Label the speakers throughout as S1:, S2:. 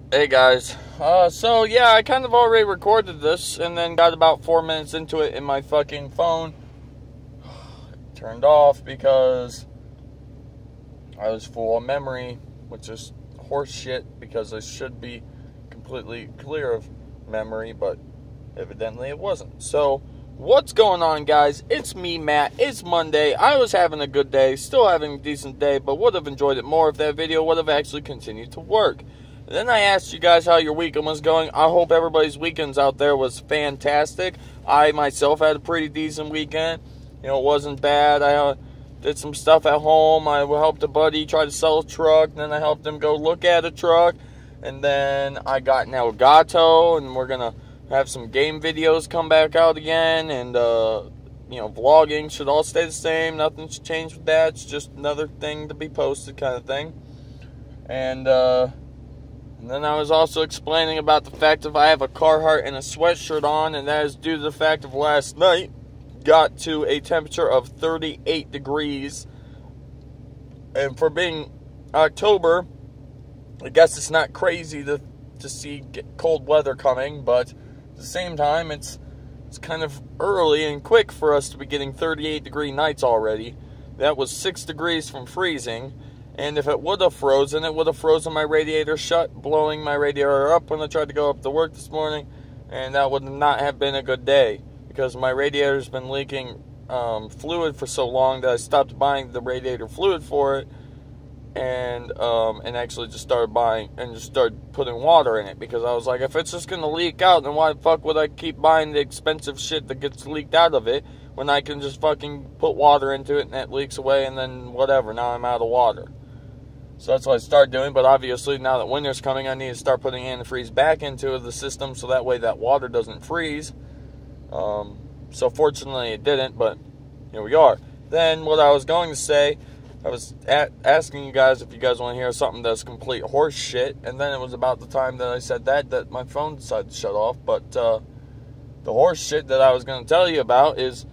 S1: Hey guys, so yeah, I kind of already recorded this and then got about 4 minutes into it and my fucking phone turned off because I was full of memory, which is horse shit because I should be completely clear of memory, but evidently it wasn't. So, what's going on, guys? It's me, Matt. It's Monday. I was having a good day, still having a decent day, but would have enjoyed it more if that video would have actually continued to work. Then I asked you guys how your weekend was going. I hope everybody's weekends out there was fantastic. I myself had a pretty decent weekend. You know, it wasn't bad. I did some stuff at home. I helped a buddy try to sell a truck. Then I helped him go look at a truck. And then I got an Elgato, and we're going to have some game videos come back out again. And, you know, vlogging should all stay the same. Nothing should change with that. It's just another thing to be posted kind of thing. And then I was also explaining about the fact that I have a Carhartt and a sweatshirt on, and that is due to the fact of last night got to a temperature of 38 degrees. And for being October, I guess it's not crazy to see cold weather coming, but at the same time, it's kind of early and quick for us to be getting 38-degree nights already. That was 6 degrees from freezing. And if it would have frozen, it would have frozen my radiator shut, blowing my radiator up when I tried to go up to work this morning. And that would not have been a good day, because my radiator's been leaking fluid for so long that I stopped buying the radiator fluid for it, and actually just started buying and just started putting water in it, because I was like, if it's just going to leak out, then why the fuck would I keep buying the expensive shit that gets leaked out of it when I can just fucking put water into it and it leaks away and then whatever, now I'm out of water. So that's what I started doing, but obviously now that winter's coming, I need to start putting antifreeze back into the system so that way that water doesn't freeze. So fortunately it didn't, but here we are. Then what I was going to say, I was asking you guys if you guys want to hear something that's complete horse shit, and then it was about the time that I said that my phone decided to shut off. But the horse shit that I was going to tell you about is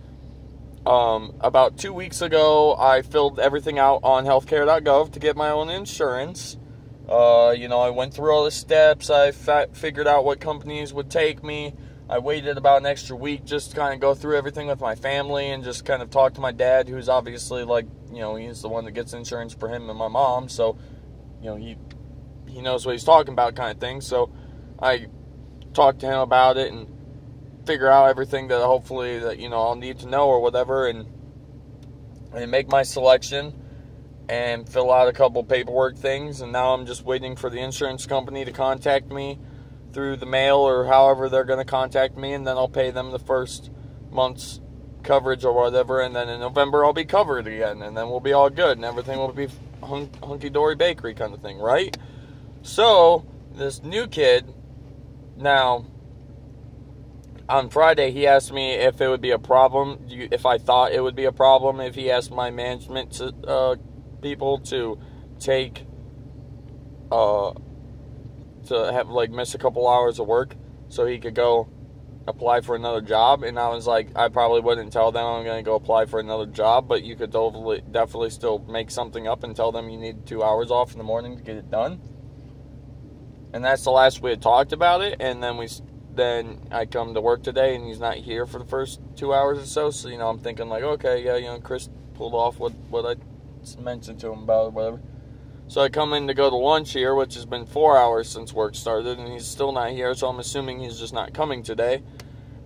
S1: about 2 weeks ago, I filled everything out on healthcare.gov to get my own insurance. You know, I went through all the steps. I figured out what companies would take me. I waited about an extra week just to kind of go through everything with my family and just kind of talk to my dad, who's obviously, like, you know, he's the one that gets insurance for him and my mom. So, you know, he knows what he's talking about kind of thing. So I talked to him about it and figure out everything that hopefully that, you know, I'll need to know or whatever, and make my selection and fill out a couple paperwork things. And now I'm just waiting for the insurance company to contact me through the mail or however they're going to contact me, and then I'll pay them the first month's coverage or whatever, and then in November I'll be covered again, and then we'll be all good and everything will be hunky-dory bakery kind of thing, right? So this new kid, now on Friday, he asked me if it would be a problem, if I thought it would be a problem if he asked my management people to take, to have, like, miss a couple hours of work so he could go apply for another job. And I was like, I probably wouldn't tell them I'm going to go apply for another job, but you could definitely still make something up and tell them you need 2 hours off in the morning to get it done. And that's the last we had talked about it. And then I come to work today, and he's not here for the first 2 hours or so. So, you know, I'm thinking, like, okay, yeah, you know, Chris pulled off what I mentioned to him about or whatever. So I come in to go to lunch here, which has been 4 hours since work started, and he's still not here, so I'm assuming he's just not coming today.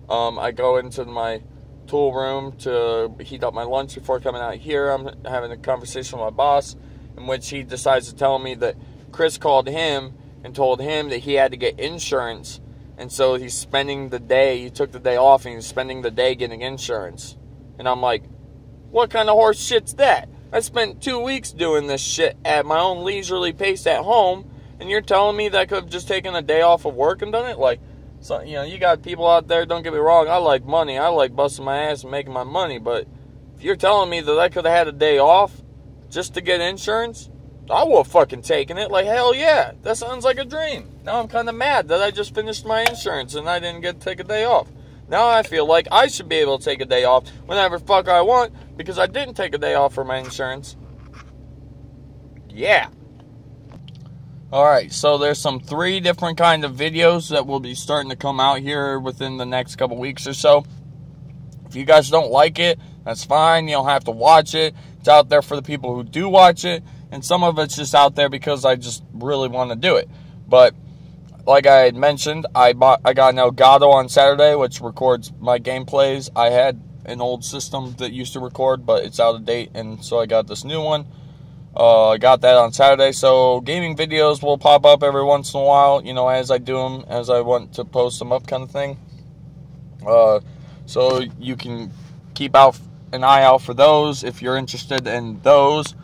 S1: I go into my tool room to heat up my lunch before coming out here. I'm having a conversation with my boss, in which he decides to tell me that Chris called him and told him that he had to get insurance. And so he's spending the day, he took the day off, and he's spending the day getting insurance. And I'm like, what kind of horse shit's that? I spent 2 weeks doing this shit at my own leisurely pace at home, and you're telling me that I could have just taken a day off of work and done it? Like, so, you know, you got people out there, don't get me wrong, I like money, I like busting my ass and making my money, but if you're telling me that I could have had a day off just to get insurance, I would have fucking taken it. Like, hell yeah, that sounds like a dream. Now I'm kind of mad that I just finished my insurance and I didn't get to take a day off. Now I feel like I should be able to take a day off whenever fuck I want because I didn't take a day off for my insurance. Yeah. Alright, so there's some 3 different kind of videos that will be starting to come out here within the next couple weeks or so. If you guys don't like it, that's fine. You don't have to watch it. It's out there for the people who do watch it. And some of it's just out there because I just really want to do it. But like I had mentioned, I got an Elgato on Saturday, which records my gameplays. I had an old system that used to record, but it's out of date, and so I got this new one. I got that on Saturday, so gaming videos will pop up every once in a while, you know, as I do them, as I want to post them up kind of thing. So you can keep an eye out for those if you're interested in those.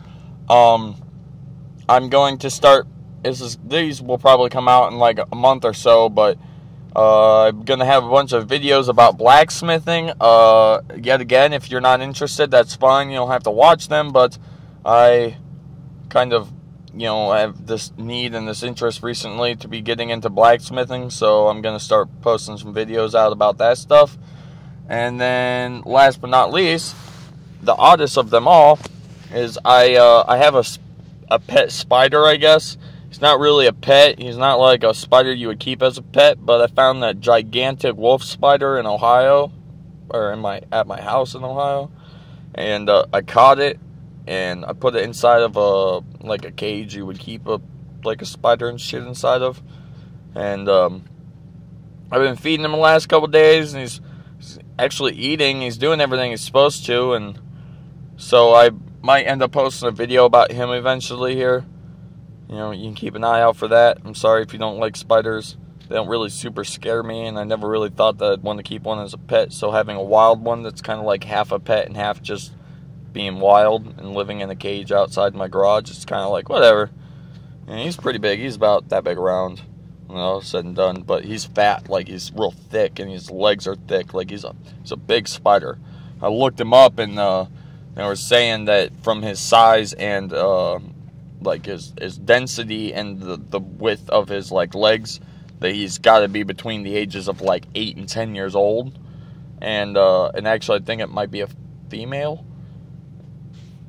S1: I'm going to start, these will probably come out in like a month or so, but I'm going to have a bunch of videos about blacksmithing. Yet again, if you're not interested, that's fine. You don't have to watch them, but I kind of, you know, have this need and this interest recently to be getting into blacksmithing, so I'm going to start posting some videos out about that stuff. And then, last but not least, the oddest of them all is I have a pet spider, I guess. He's not really a pet. He's not like a spider you would keep as a pet, but I found that gigantic wolf spider in Ohio, or at my house in Ohio, and I caught it, and I put it inside of a cage you would keep a spider and shit inside of, and I've been feeding him the last couple days, and he's actually eating. He's doing everything he's supposed to, and so I might end up posting a video about him eventually here. You know, you can keep an eye out for that. I'm sorry if you don't like spiders. They don't really super scare me, and I never really thought that I'd want to keep one as a pet, so having a wild one that's kind of like half a pet and half just being wild and living in a cage outside my garage, it's kind of like, whatever. And he's pretty big. He's about that big around, you know, said and done, but he's fat, like he's real thick, and his legs are thick, like he's a big spider. I looked him up, and they were saying that from his size and like his density and the width of his legs, that he's got to be between the ages of 8 and 10 years old, and actually I think it might be a female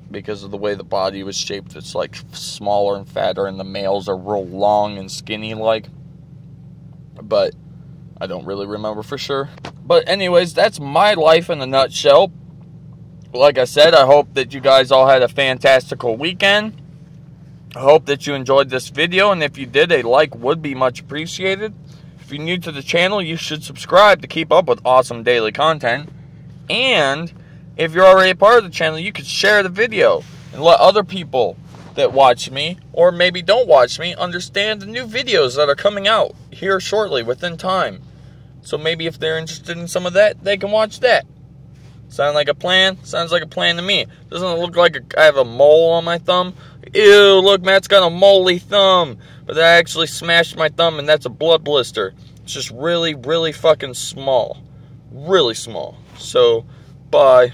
S1: because of the way the body was shaped. It's smaller and fatter, and the males are real long and skinny but I don't really remember for sure. But anyways, that's my life in a nutshell. Like I said, I hope that you guys all had a fantastical weekend. I hope that you enjoyed this video, and if you did, a like would be much appreciated. If you're new to the channel, you should subscribe to keep up with awesome daily content. And if you're already a part of the channel, you could share the video and let other people that watch me, or maybe don't watch me, understand the new videos that are coming out here shortly, within time. So maybe if they're interested in some of that, they can watch that. Sound like a plan? Sounds like a plan to me. Doesn't it look like I have a mole on my thumb? Ew, look, Matt's got a moley thumb. But I actually smashed my thumb, and that's a blood blister. It's just really, really fucking small. Really small. So, bye.